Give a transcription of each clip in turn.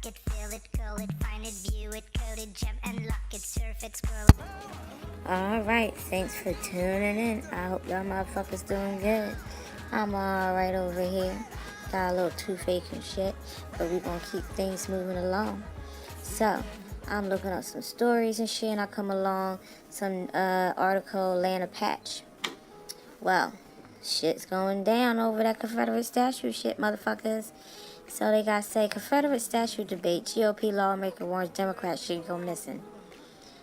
it, feel it, curl it, find it, view it, code it, jump and lock it, surf it, scroll it. Alright, thanks for tuning in. I hope y'all motherfuckers doing good. I'm alright over here. Got a little toothache and shit, but we gonna keep things moving along. So, I'm looking up some stories and shit, and I come along some article, Atlanta Patch. Well, shit's going down over that Confederate statue shit, motherfuckers. So they got say Confederate statue debate. GOP lawmaker warns Democrats should go missing.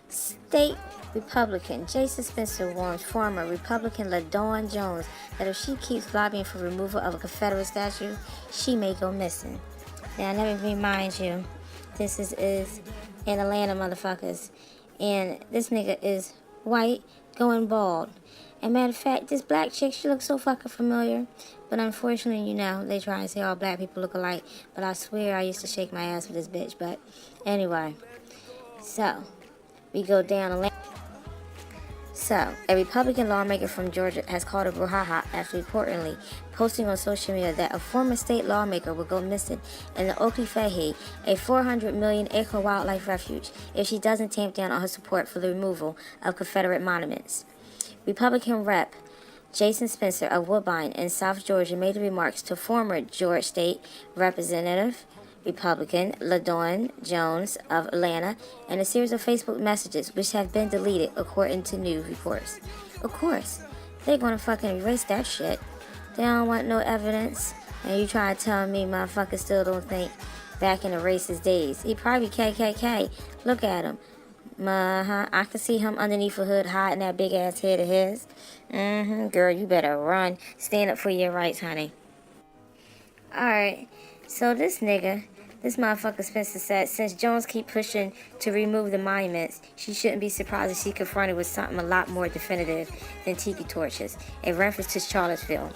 State Republican Jason Spencer warns former Republican LaDawn Jones that if she keeps lobbying for removal of a Confederate statue, she may go missing. Now, let me remind you, this is in Atlanta, motherfuckers. And this nigga is white, going bald. And matter of fact, this black chick, she looks so fucking familiar. But unfortunately, you know, they try and say all black people look alike. But I swear I used to shake my ass with this bitch. But anyway, so we go down Atlanta. So, a Republican lawmaker from Georgia has called a brouhaha after reportedly posting on social media that a former state lawmaker will go missing in the Oklahoma, a 400 million acre wildlife refuge, if she doesn't tamp down on her support for the removal of Confederate monuments. Republican Rep. Jason Spencer of Woodbine in South Georgia made the remarks to former Georgia State Representative Republican LaDawn Jones of Atlanta in a series of Facebook messages which have been deleted according to news reports. Of course, they're gonna fucking erase that shit. They don't want no evidence. And you try to tell me motherfuckers still don't think back in the racist days. He probably KKK. Look at him. I can see him underneath a hood hiding that big ass head of his. Girl, you better run. Stand up for your rights, honey. Alright, so this motherfucker Spencer said, since Jones keep pushing to remove the monuments, she shouldn't be surprised if she confronted with something a lot more definitive than tiki torches, a reference to Charlottesville.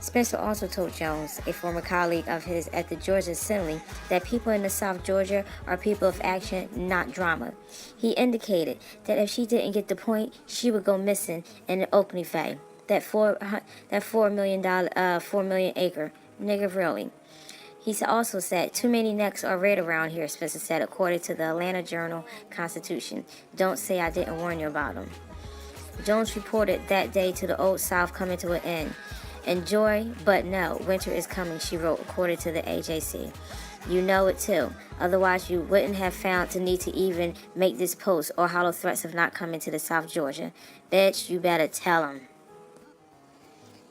Spencer also told Jones, a former colleague of his at the Georgia Assembly, that people in the South Georgia are people of action, not drama. He indicated that if she didn't get the point, she would go missing in the opening phase. That $4 million acre. Nigga, really. He also said, too many necks are red around here, Spencer said, according to the Atlanta Journal-Constitution. Don't say I didn't warn you about them. Jones reported that day to the Old South coming to an end. Enjoy, but no, winter is coming, she wrote, according to the AJC. You know it too. Otherwise, you wouldn't have found the need to even make this post or hollow threats of not coming to the South Georgia. Bitch, you better tell them.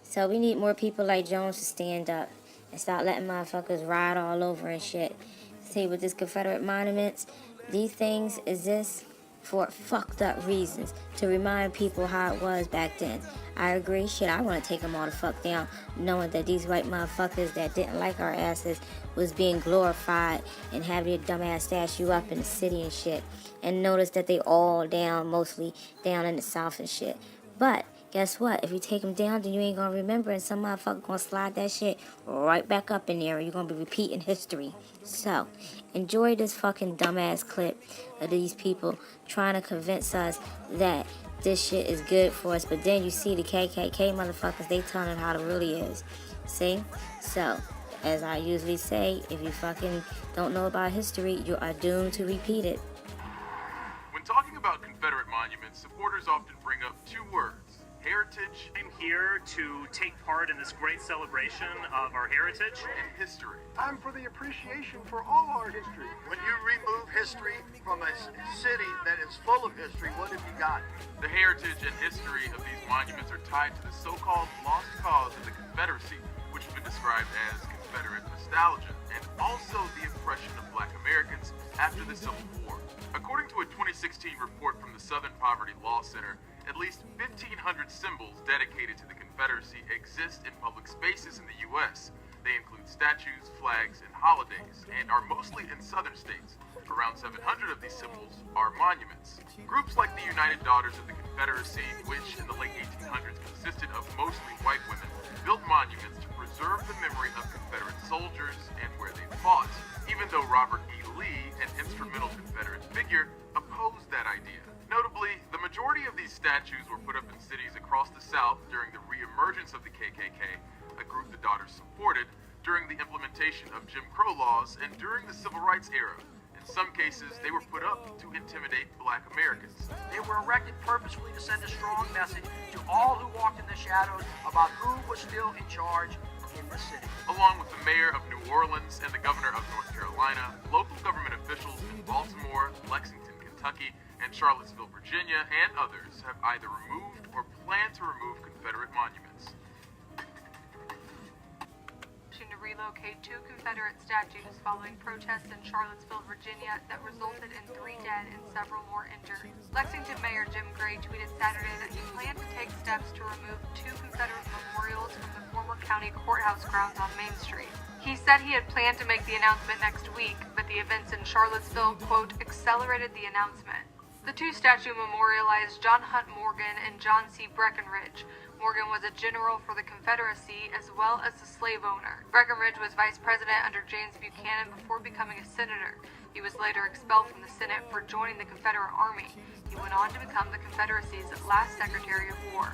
So we need more people like Jones to stand up and stop letting motherfuckers ride all over and shit. See, with this Confederate monuments, these things exist for fucked up reasons, to remind people how it was back then. I agree, shit, I want to take them all the fuck down, knowing that these white motherfuckers that didn't like our asses was being glorified and have their dumbass statue up in the city and shit. And notice that they all down, mostly down in the South and shit. But guess what? If you take them down, then you ain't gonna remember, and some motherfucker gonna slide that shit right back up in there, and you're gonna be repeating history. So, enjoy this fucking dumbass clip of these people trying to convince us that this shit is good for us, but then you see the KKK motherfuckers, they telling it how it really is. See? So, as I usually say, if you fucking don't know about history, you are doomed to repeat it. When talking about Confederate monuments, supporters often bring up two words: heritage. I'm here to take part in this great celebration of our heritage and history. I'm for the appreciation for all our history. When you remove history from a city that is full of history, what have you got? The heritage and history of these monuments are tied to the so-called lost cause of the Confederacy, which has been described as Confederate nostalgia, and also the oppression of Black Americans after the Civil War. According to a 2016 report from the Southern Poverty Law Center, at least 1,500 symbols dedicated to the Confederacy exist in public spaces in the U.S. They include statues, flags, and holidays, and are mostly in southern states. Around 700 of these symbols are monuments. Groups like the United Daughters of the Confederacy, which in the late 1800s consisted of mostly white women, built monuments to preserve the memory of Confederate soldiers and where they fought, even though Robert E. Lee, an instrumental Confederate figure, opposed that idea. Notably, the majority of these statues were put up in cities across the South during the re-emergence of the KKK, a group the Daughters supported, during the implementation of Jim Crow laws and during the Civil Rights era. In some cases, they were put up to intimidate Black Americans. They were erected purposefully to send a strong message to all who walked in the shadows about who was still in charge in the city. Along with the mayor of New Orleans and the governor of North Carolina, local government officials in Baltimore, Lexington, Kentucky, and Charlottesville, Virginia, and others have either removed or plan to remove Confederate monuments. To relocate 2 Confederate statues following protests in Charlottesville, Virginia that resulted in 3 dead and several more injured. Lexington Mayor Jim Gray tweeted Saturday that he planned to take steps to remove 2 Confederate memorials from the former county courthouse grounds on Main Street. He said he had planned to make the announcement next week, but the events in Charlottesville, quote, accelerated the announcement. The 2 statues memorialized John Hunt Morgan and John C. Breckinridge. Morgan was a general for the Confederacy as well as a slave owner. Breckinridge was vice president under James Buchanan before becoming a senator. He was later expelled from the Senate for joining the Confederate Army. He went on to become the Confederacy's last Secretary of War.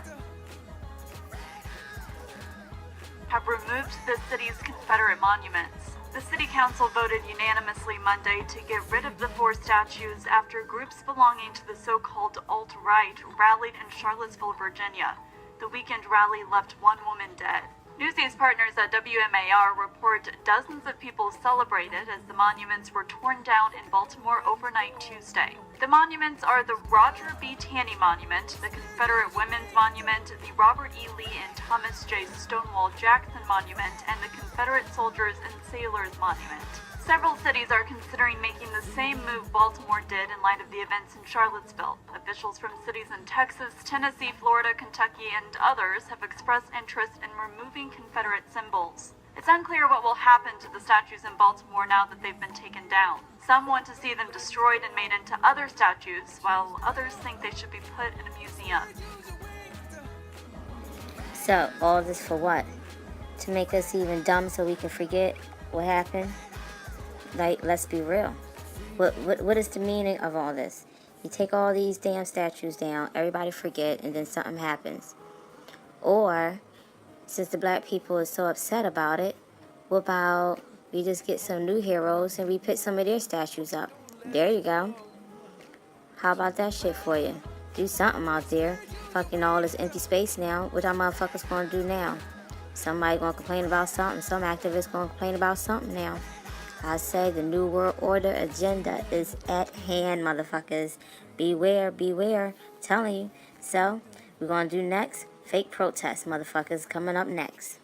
Have removed the city's Confederate monuments. The City Council voted unanimously Monday to get rid of the 4 statues after groups belonging to the so-called alt-right rallied in Charlottesville, Virginia. The weekend rally left 1 woman dead. Newsnews partners at WMAR report dozens of people celebrated as the monuments were torn down in Baltimore overnight Tuesday. The monuments are the Roger B. Taney Monument, the Confederate Women's Monument, the Robert E. Lee and Thomas J. Stonewall Jackson Monument, and the Confederate Soldiers and Sailors Monument. Several cities are considering making the same move Baltimore did in light of the events in Charlottesville. Officials from cities in Texas, Tennessee, Florida, Kentucky, and others have expressed interest in removing Confederate symbols. It's unclear what will happen to the statues in Baltimore now that they've been taken down. Some want to see them destroyed and made into other statues, while others think they should be put in a museum. So, all this for what? To make us even dumb so we can forget what happened? Like, let's be real. What is the meaning of all this? You take all these damn statues down, everybody forget, and then something happens. Or, since the black people are so upset about it, what about we just get some new heroes and we put some of their statues up? There you go. How about that shit for you? Do something out there. Fucking all this empty space now. What y'all motherfuckers gonna do now? Somebody gonna complain about something. Some activists gonna complain about something now. I say the New World Order agenda is at hand, motherfuckers. Beware, beware. Telling you. So, we're going to do next. Fake protests, motherfuckers. Coming up next.